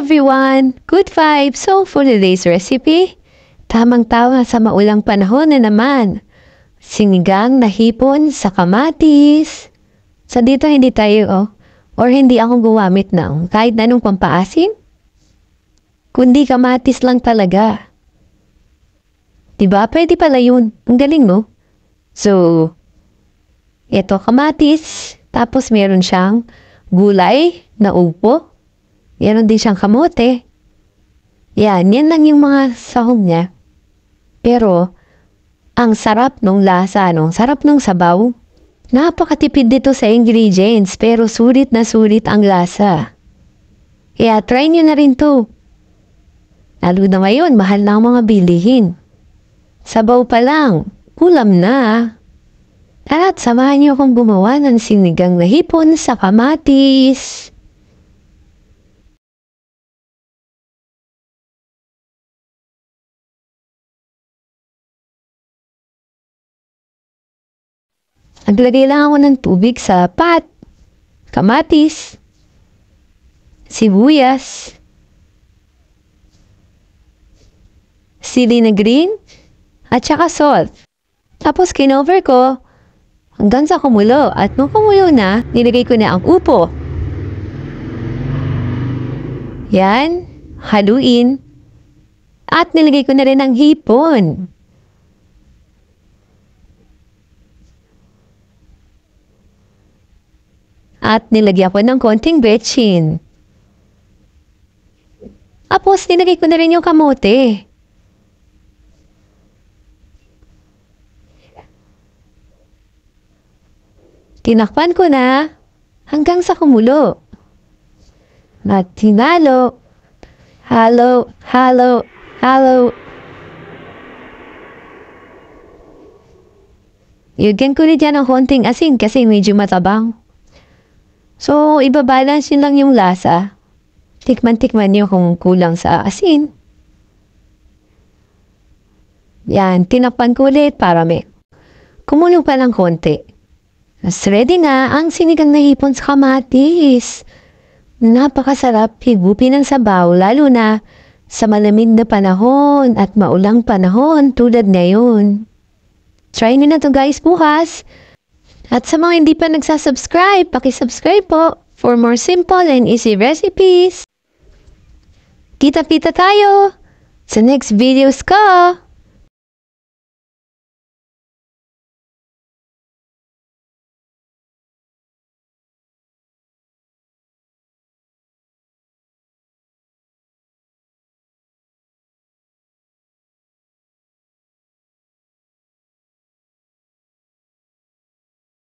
everyone! Good vibes! So, for today's recipe, tamang-tama sa maulang panahon na naman. Sinigang na hipon sa kamatis. Sa dito hindi tayo, or hindi ako gumamit ng kahit anong pampaasim. Kundi kamatis lang talaga. Diba? Pwede pala yun. Ang galing, no? So, ito kamatis. Tapos meron siyang gulay na upo. Meron din siyang kamote. Yan lang yung mga sahog niya. Pero, ang sarap nung lasa, sarap nung sabaw. Napakatipid dito sa ingredients, pero sulit na sulit ang lasa. Kaya try nyo na rin to. Lalo na ngayon, mahal na ang mga bilihin. Sabaw pa lang, ulam na. Tara't samahan niyo akong gumawa ng sinigang na hipon sa kamatis. Naglagay lang ako ng tubig sa pot, kamatis, sibuyas, sili na green, at saka salt. Tapos kinover ko hanggang sa kumulo. At nung kumulo na, nilagay ko na ang upo. Yan, haluin. At nilagay ko na rin ang hipon. At nilagyan ko ng konting betchin. Tapos nilagay ko na rin yung kamote. Tinakpan ko na hanggang sa kumulo. At hinalo. Halo. Lagyan ko rin dyan ng konting asin kasi medyo matabang. So, ibabalance yun lang yung lasa. Tikman-tikman nyo kung kulang sa asin. Yan, tinakpan ko ulit para may kumulo pa ng konti. Mas ready na ang sinigang na hipon sa kamatis. Napakasarap higupin ng sabaw, lalo na sa malamig na panahon at maulang panahon tulad ngayon. Try nyo na to guys bukas. At sa mga hindi pa nagsasubscribe, pakisubscribe po for more simple and easy recipes. Kita-kita tayo sa next videos ko!